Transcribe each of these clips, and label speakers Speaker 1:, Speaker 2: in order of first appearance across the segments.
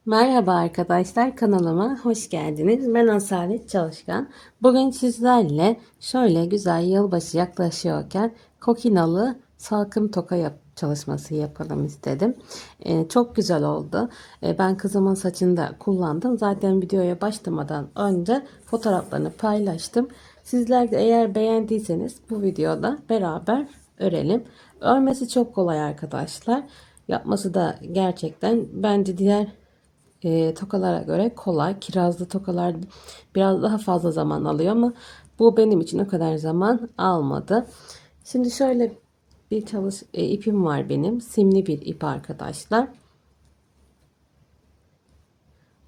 Speaker 1: Merhaba arkadaşlar, kanalıma hoş geldiniz. Ben Asalet Çalışkan. Bugün sizlerle şöyle güzel yılbaşı yaklaşıyorken kokinalı salkım toka çalışması yapalım istedim. Çok güzel oldu. Ben kızımın saçında kullandım. Zaten videoya başlamadan önce fotoğraflarını paylaştım. Sizler de eğer beğendiyseniz bu videoda beraber örelim. Örmesi çok kolay arkadaşlar. Yapması da gerçekten bence diğer tokalara göre kolay. Kirazlı tokalar biraz daha fazla zaman alıyor ama bu benim için o kadar zaman almadı. Şimdi şöyle bir ipim var benim. Simli bir ip arkadaşlar.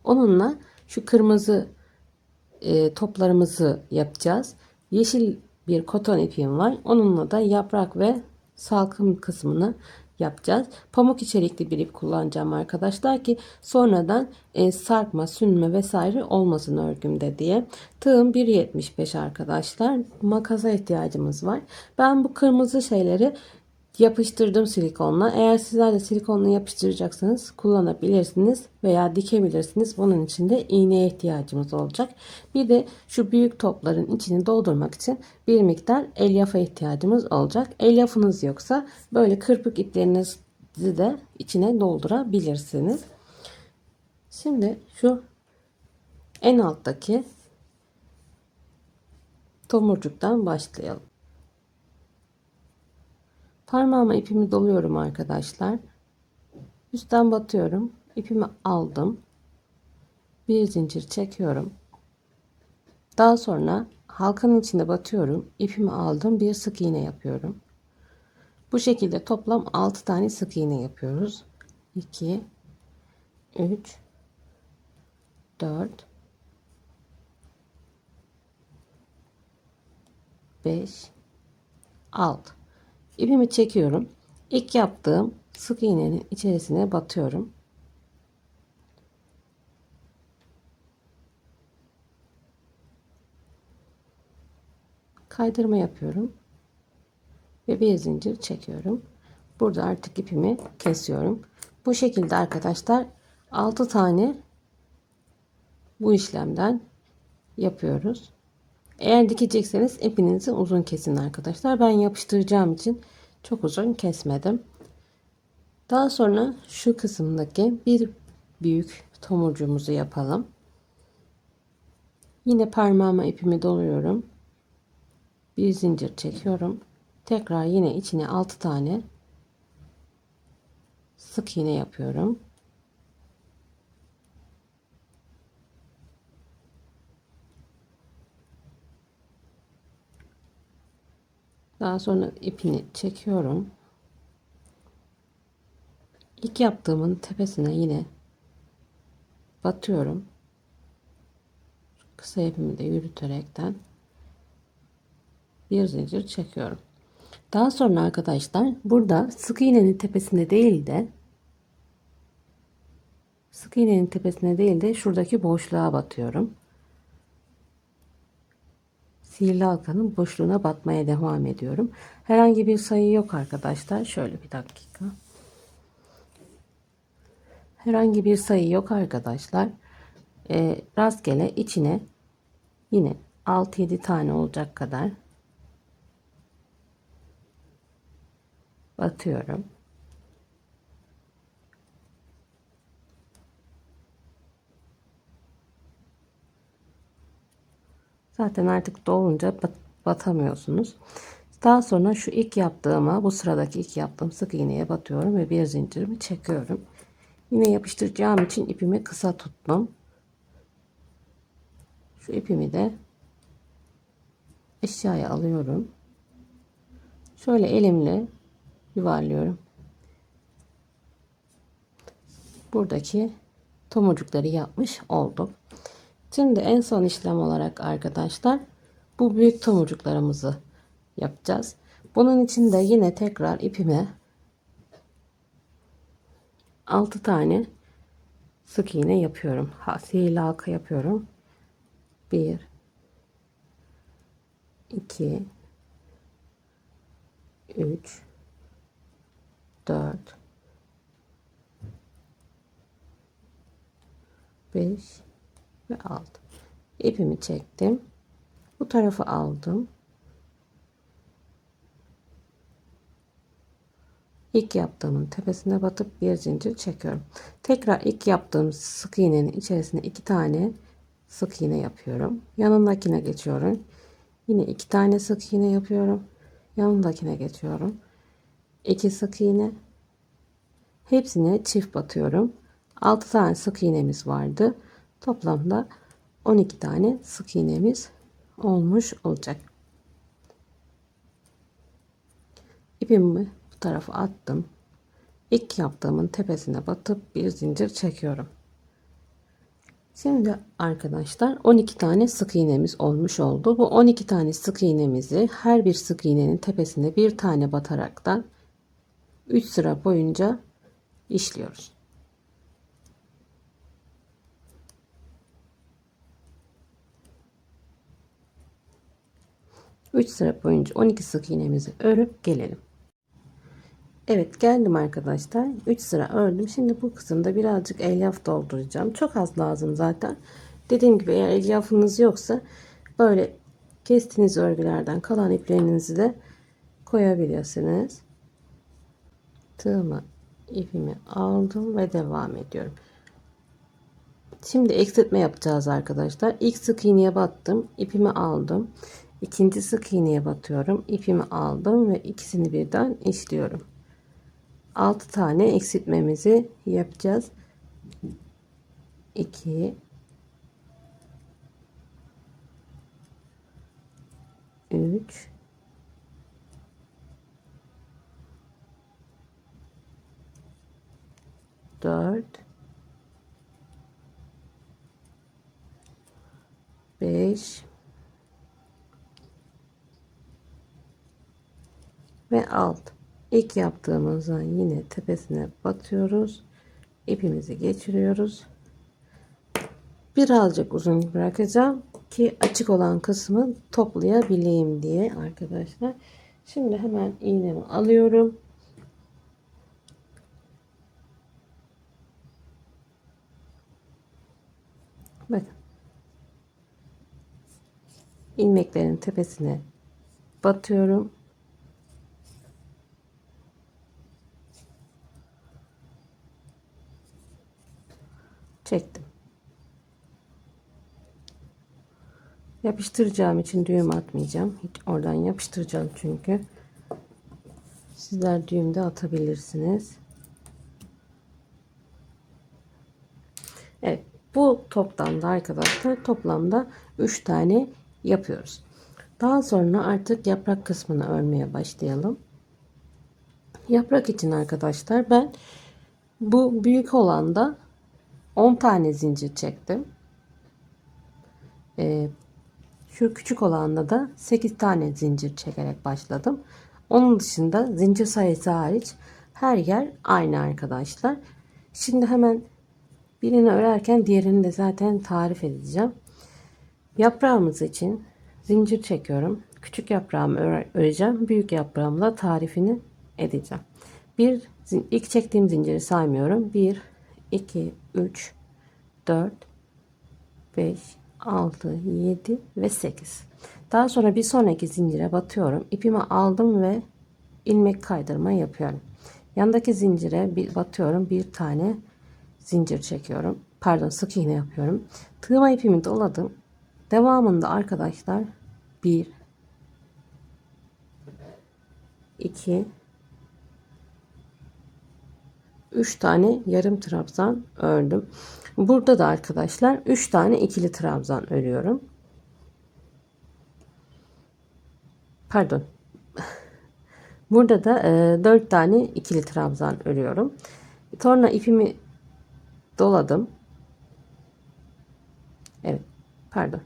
Speaker 1: Onunla şu kırmızı toplarımızı yapacağız. Yeşil bir koton ipim var. Onunla da yaprak ve salkım kısmını yapacağız. Pamuk içerikli bir ip kullanacağım arkadaşlar ki sonradan sarkma, sünme vesaire olmasın örgümde diye. Tığım 1,75 arkadaşlar. Makasa ihtiyacımız var. Ben bu kırmızı şeyleri yapıştırdım silikonla. Eğer sizler de silikonla yapıştıracaksanız kullanabilirsiniz veya dikebilirsiniz. Bunun için de iğneye ihtiyacımız olacak. Bir de şu büyük topların içini doldurmak için bir miktar elyafa ihtiyacımız olacak. Elyafınız yoksa böyle kırpık iplerinizi de içine doldurabilirsiniz. Şimdi şu en alttaki tomurcuktan başlayalım. Parmağıma ipimi doluyorum arkadaşlar. Üstten batıyorum. İpimi aldım. Bir zincir çekiyorum. Daha sonra halkanın içine batıyorum. İpimi aldım. Bir sık iğne yapıyorum. Bu şekilde toplam 6 tane sık iğne yapıyoruz. 2 3 4 5 6. İpimi çekiyorum. İlk yaptığım sık iğnenin içerisine batıyorum. Kaydırma yapıyorum ve bir zincir çekiyorum. Burada artık ipimi kesiyorum. Bu şekilde arkadaşlar 6 tane bu işlemden yapıyoruz. Eğer dikecekseniz ipinizi uzun kesin arkadaşlar. Ben yapıştıracağım için çok uzun kesmedim. Daha sonra şu kısımdaki bir büyük tomurcuğumuzu yapalım. Yine parmağıma ipimi doluyorum. Bir zincir çekiyorum. Tekrar yine içine 6 tane sık iğne yapıyorum. Daha sonra ipini çekiyorum. İlk yaptığımın tepesine yine batıyorum. Kısa ipimi de yürüterekten bir zincir çekiyorum. Daha sonra arkadaşlar burada sık iğnenin tepesine değil de şuradaki boşluğa batıyorum. Sihirli halkanın boşluğuna batmaya devam ediyorum. Herhangi bir sayı yok arkadaşlar. Şöyle bir dakika. Herhangi bir sayı yok arkadaşlar. Rastgele içine yine 6-7 tane olacak kadar batıyorum. Zaten artık dolunca batamıyorsunuz. Daha sonra şu ilk yaptığıma, bu sıradaki ilk yaptığım sık iğneye batıyorum ve bir zincirimi çekiyorum. Yine yapıştıracağım için ipimi kısa tuttum. Şu ipimi de aşağıya alıyorum. Şöyle elimle yuvarlıyorum. Buradaki tomurcukları yapmış olduk. Şimdi en son işlem olarak arkadaşlar bu büyük tomurcuklarımızı yapacağız. Bunun için de yine tekrar ipime 6 tane sık iğne yapıyorum. Sihirli halka yapıyorum. 1 2 3 4 5 ve 6. İpimi çektim. Bu tarafa aldım. İlk yaptığımın tepesine batıp bir zincir çekiyorum. Tekrar ilk yaptığım sık iğnenin içerisine 2 tane sık iğne yapıyorum. Yanındakine geçiyorum. Yine 2 tane sık iğne yapıyorum. Yanındakine geçiyorum. 2 sık iğne. Hepsine çift batıyorum. 6 tane sık iğnemiz vardı. Toplamda 12 tane sık iğnemiz olmuş olacak. İpimi bu tarafa attım. İlk yaptığımın tepesine batıp bir zincir çekiyorum. Şimdi arkadaşlar 12 tane sık iğnemiz olmuş oldu. Bu 12 tane sık iğnemizi her bir sık iğnenin tepesine bir tane bataraktan 3 sıra boyunca işliyoruz. Üç sıra boyunca 12 sık iğnemizi örüp gelelim. Evet, geldim arkadaşlar. 3 sıra ördüm. Şimdi bu kısımda birazcık elyaf dolduracağım. Çok az lazım zaten. Dediğim gibi eğer elyafınız yoksa böyle kestiğiniz örgülerden kalan iplerinizi de koyabilirsiniz. Tığımı, ipimi aldım ve devam ediyorum. Şimdi eksiltme yapacağız arkadaşlar. İlk sık iğneye battım, ipimi aldım. İkinci sık iğneye batıyorum, ipimi aldım ve ikisini birden işliyorum. 6 tane eksiltmemizi yapacağız. 2 3 4 5 ve 6. İlk yaptığımızdan yine tepesine batıyoruz. İpimizi geçiriyoruz. Birazcık uzun bırakacağım ki açık olan kısmı toplayabileyim diye arkadaşlar. Şimdi hemen iğnemi alıyorum. Bakın. İlmeklerin tepesine batıyorum. Çektim. Yapıştıracağım için düğüm atmayacağım. Hiç oradan yapıştıracağım çünkü. Sizler düğüm de atabilirsiniz. Evet, bu toptan da arkadaşlar toplamda 3 tane yapıyoruz. Daha sonra artık yaprak kısmını örmeye başlayalım. Yaprak için arkadaşlar ben bu büyük olanda 10 tane zincir çektim. Şu küçük olanda da 8 tane zincir çekerek başladım. Onun dışında zincir sayısı hariç her yer aynı arkadaşlar. Şimdi hemen birini örerken diğerini de zaten tarif edeceğim. Yaprağımız için zincir çekiyorum. Küçük yaprağımı öreceğim. Büyük yaprağımla tarifini edeceğim. İlk çektiğim zinciri saymıyorum. 1, 2, 3, 4, 5, 6, 7 ve 8. Daha sonra bir sonraki zincire batıyorum. İpimi aldım ve ilmek kaydırma yapıyorum. Yandaki zincire bir batıyorum. Bir tane zincir çekiyorum. Pardon, sık iğne yapıyorum. Tığıma ipimi doladım. Devamında arkadaşlar 1 2 3 tane yarım trabzan ördüm. Burada da arkadaşlar 3 tane ikili trabzan örüyorum. Pardon. Burada da 4 tane ikili trabzan örüyorum. Sonra ipimi doladım. Evet. Pardon.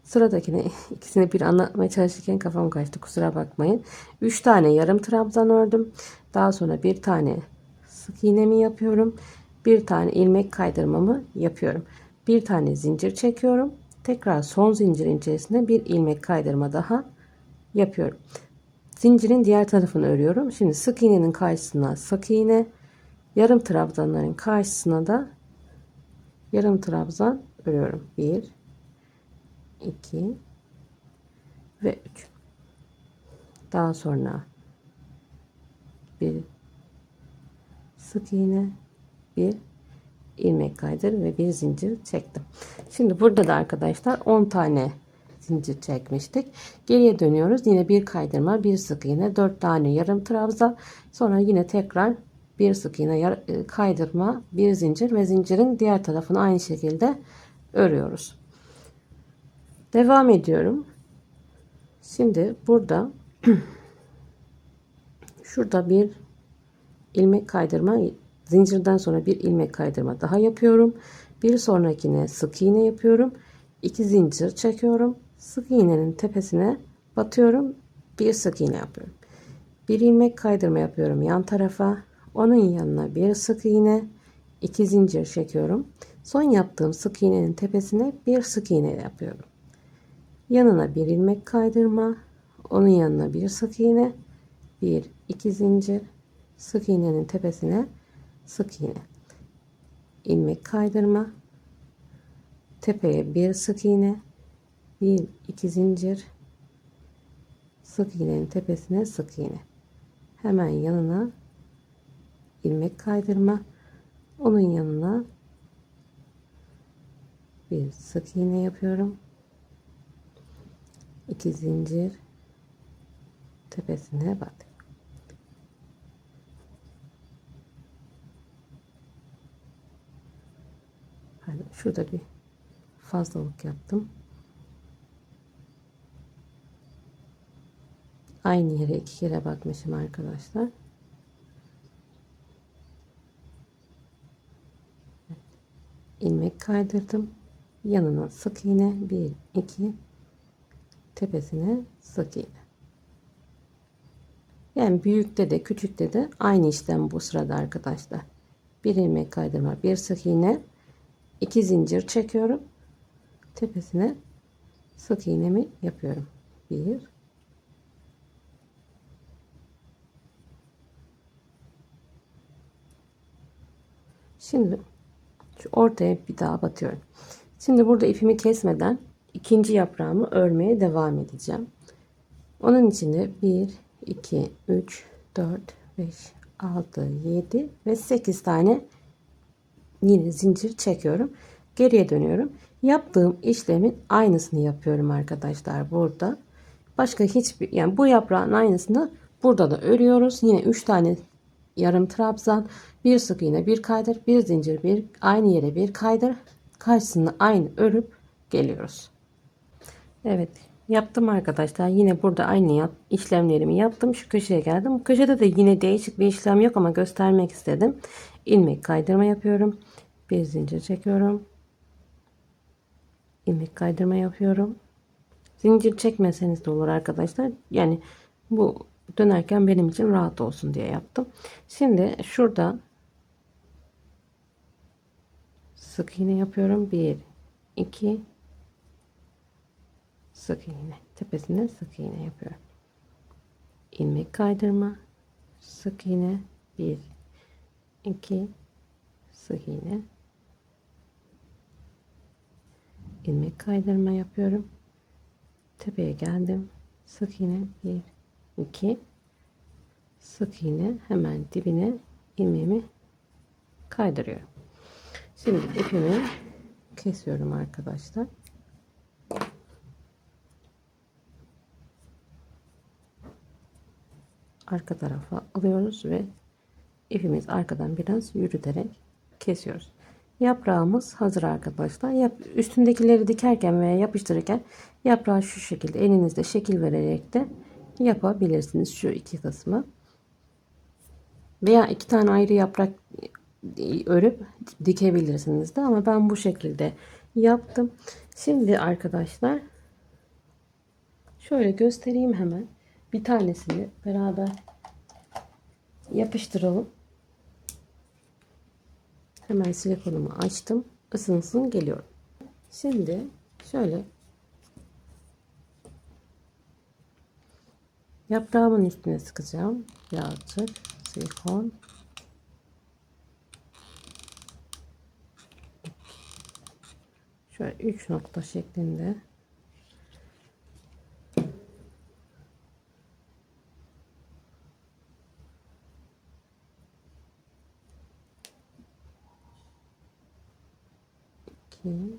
Speaker 1: Sıradakine ikisini bir anlatmaya çalışırken kafam kaçtı. Kusura bakmayın. 3 tane yarım trabzan ördüm. Daha sonra bir tane sık iğnemi yapıyorum. Bir tane ilmek kaydırmamı yapıyorum. Bir tane zincir çekiyorum. Tekrar son zincirin içerisinde bir ilmek kaydırma daha yapıyorum. Zincirin diğer tarafını örüyorum. Şimdi sık iğnenin karşısına sık iğne, yarım trabzanların karşısına da yarım trabzan örüyorum. 1 2 ve 3. Daha sonra bir sık iğne, bir ilmek kaydır ve bir zincir çektim. Şimdi burada da arkadaşlar 10 tane zincir çekmiştik. Geriye dönüyoruz. Yine bir kaydırma, bir sık iğne, 4 tane yarım trabzan. Sonra yine tekrar bir sık iğne, kaydırma, bir zincir ve zincirin diğer tarafını aynı şekilde örüyoruz. Devam ediyorum. Şimdi burada şurada bir ilmek kaydırma, zincirden sonra bir ilmek kaydırma daha yapıyorum. Bir sonrakine sık iğne yapıyorum. 2 zincir çekiyorum. Sık iğnenin tepesine batıyorum. Bir sık iğne yapıyorum. Bir ilmek kaydırma yapıyorum yan tarafa. Onun yanına bir sık iğne, 2 zincir çekiyorum. Son yaptığım sık iğnenin tepesine bir sık iğne yapıyorum. Yanına bir ilmek kaydırma, onun yanına bir sık iğne, bir iki zincir, sık iğnenin tepesine sık iğne, ilmek kaydırma, tepeye bir sık iğne, bir iki zincir, sık iğnenin tepesine sık iğne, hemen yanına ilmek kaydırma, onun yanına bir sık iğne yapıyorum, 2 zincir, tepesine bat. Şurada bir fazlalık yaptım. Aynı yere 2 kere batmışım arkadaşlar. İlmek kaydırdım. Yanına sık iğne, 1 2, tepesine sık iğne. Yani büyükte de küçükte de aynı işlem bu sırada arkadaşlar. Bir ilmek kaydırma, bir sık iğne, 2 zincir çekiyorum. Tepesine sık iğnemi yapıyorum. 1 Şimdi şu ortaya bir daha batıyorum. Şimdi burada ipimi kesmeden ikinci yaprağımı örmeye devam edeceğim. Onun için de 1 2 3 4 5 6 7 ve 8 tane yine zincir çekiyorum. Geriye dönüyorum. Yaptığım işlemin aynısını yapıyorum arkadaşlar burada. Başka hiçbir, yani bu yaprağın aynısını burada da örüyoruz. Yine 3 tane yarım trabzan, bir sık iğne, bir kaydır, bir zincir, bir aynı yere bir kaydır. Karşısını aynı örüp geliyoruz. Evet, yaptım arkadaşlar. Yine burada aynı işlemlerimi yaptım. Şu köşeye geldim. Bu köşede de yine değişik bir işlem yok ama göstermek istedim. İlmek kaydırma yapıyorum. Bir zincir çekiyorum. İlmek kaydırma yapıyorum. Zincir çekmeseniz de olur arkadaşlar. Yani bu dönerken benim için rahat olsun diye yaptım. Şimdi şurada sık iğne yapıyorum. 1 2, sık iğne, tepesine sık iğne yapıyorum. İlmek kaydırma, sık iğne, 1 2, sık iğne, ilmek kaydırma yapıyorum. Tepeye geldim. Sık iğne, 1 2, sık iğne, hemen dibine ilmeğimi kaydırıyorum. Şimdi ipimi kesiyorum arkadaşlar. Arka tarafa alıyoruz ve ipimiz arkadan biraz yürüterek kesiyoruz. Yaprağımız hazır arkadaşlar. Üstündekileri dikerken veya yapıştırırken yaprağı şu şekilde elinizde şekil vererek de yapabilirsiniz. Şu iki kısmı veya iki tane ayrı yaprak örüp dikebilirsiniz de, ama ben bu şekilde yaptım. Şimdi arkadaşlar şöyle göstereyim, hemen bir tanesini beraber yapıştıralım. Hemen silikonumu açtım. Isınsın, geliyorum. Şimdi şöyle yaprağımın üstüne sıkacağım. Birazcık silikon. Şöyle 3 nokta şeklinde. İki.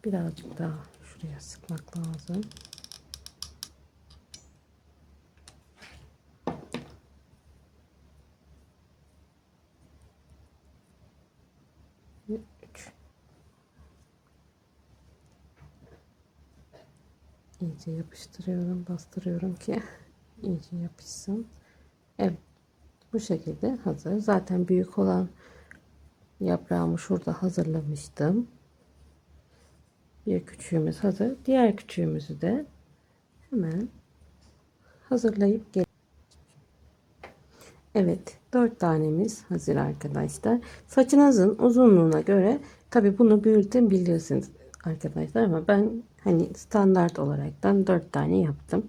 Speaker 1: Birazcık daha şuraya sıkmak lazım. Üç. İyice yapıştırıyorum, bastırıyorum ki iyice yapışsın. Evet, bu şekilde hazır. Zaten büyük olan yaprağımı şurada hazırlamıştım. Bir küçüğümüz hazır. Diğer küçüğümüzü de hemen hazırlayıp gel. Evet, 4 tanemiz hazır arkadaşlar. Saçınızın uzunluğuna göre tabi bunu büyütebilirsiniz arkadaşlar, ama ben hani standart olaraktan 4 tane yaptım.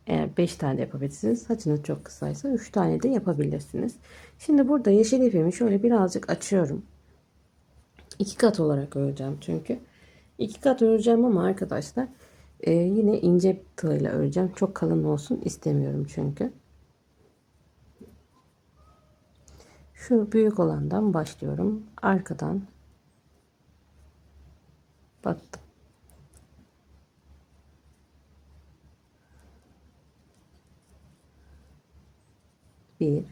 Speaker 1: Eğer 5 tane yapabilirsiniz. Saçınız çok kısaysa 3 tane de yapabilirsiniz. Şimdi burada yeşil ipimi şöyle birazcık açıyorum. 2 kat olarak öreceğim çünkü. 2 kat öreceğim ama arkadaşlar yine ince tığla öreceğim. Çok kalın olsun istemiyorum çünkü. Şu büyük olandan başlıyorum. Arkadan battım. Bir.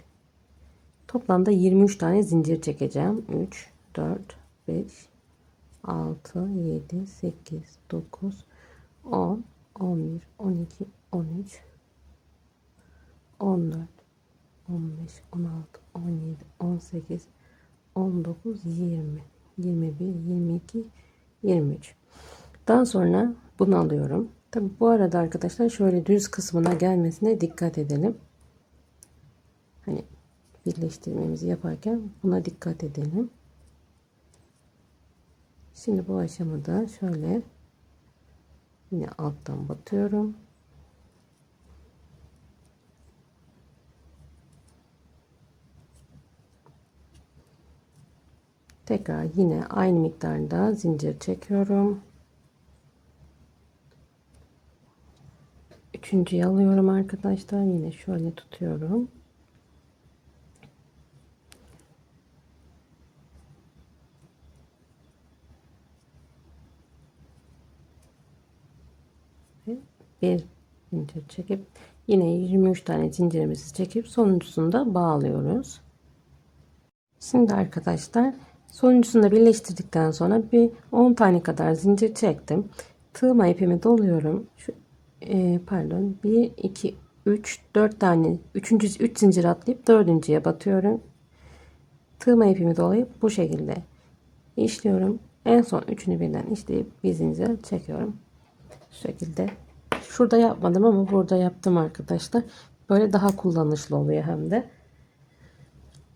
Speaker 1: Toplamda 23 tane zincir çekeceğim. 3, 4, 5, 6, 7, 8, 9, 10, 11, 12, 13, 14, 15, 16, 17, 18, 19, 20, 21, 22, 23. Daha sonra bunu alıyorum. Tabi bu arada arkadaşlar şöyle düz kısmına gelmesine dikkat edelim. Hani birleştirmemizi yaparken buna dikkat edelim. Şimdi bu aşamada şöyle yine alttan batıyorum. Tekrar yine aynı miktarda zincir çekiyorum. Üçüncüyü alıyorum arkadaşlar. Yine şöyle tutuyorum. Ve bir zincir çekip yine 23 tane zincirimizi çekip sonuncusunu da bağlıyoruz. Şimdi arkadaşlar sonuncusunu da birleştirdikten sonra bir 10 tane kadar zincir çektim. Tığıma ipimi doluyorum. Pardon, 1 2 3 4 tane 3 zincir atlayıp dördüncüye batıyorum. Tığıma ipimi dolayıp bu şekilde işliyorum. En son üçünü birden işleyip bir zincir çekiyorum. Şu şekilde. Şurada yapmadım ama burada yaptım arkadaşlar. Böyle daha kullanışlı oluyor hem de.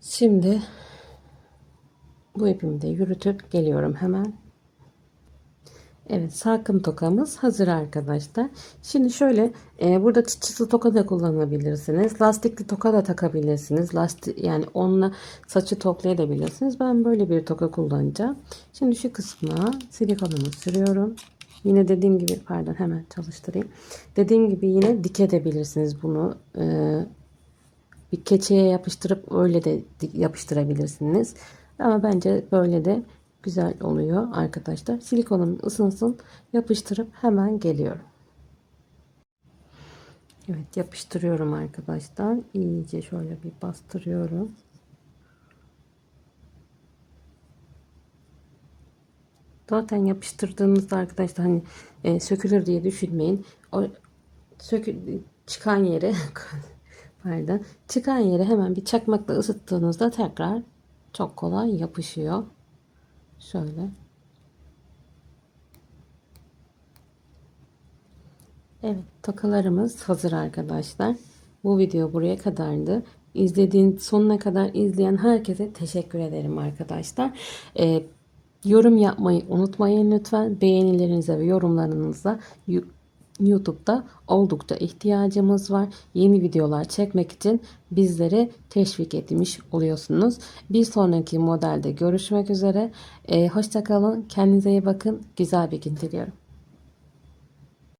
Speaker 1: Şimdi bu ipimi de yürütüp geliyorum hemen. Evet, salkım tokamız hazır arkadaşlar. Şimdi şöyle burada çıtçıtlı toka da kullanabilirsiniz. Lastikli toka da takabilirsiniz. Lastik, yani onunla saçı toklayabilirsiniz. Ben böyle bir toka kullanacağım. Şimdi şu kısmına silikonumu sürüyorum. Yine dediğim gibi, pardon, hemen çalıştırayım. Dediğim gibi yine dikebilirsiniz bunu. Bir keçeye yapıştırıp öyle de yapıştırabilirsiniz. Ama bence böyle de güzel oluyor arkadaşlar. Silikonum ısınsın, yapıştırıp hemen geliyorum. Evet, yapıştırıyorum arkadaşlar. İyice şöyle bir bastırıyorum. Zaten yapıştırdığınızda arkadaşlar hani sökülür diye düşünmeyin. O çıkan yere pardon, çıkan yere hemen bir çakmakla ısıttığınızda tekrar çok kolay yapışıyor. Şöyle. Evet, tokalarımız hazır arkadaşlar. Bu video buraya kadardı. Sonuna kadar izleyen herkese teşekkür ederim arkadaşlar. Yorum yapmayı unutmayın lütfen. Beğenilerinize ve yorumlarınıza YouTube'da oldukça ihtiyacımız var. Yeni videolar çekmek için bizleri teşvik etmiş oluyorsunuz. Bir sonraki modelde görüşmek üzere. Hoşça kalın. Kendinize iyi bakın. Güzel bir gün diliyorum.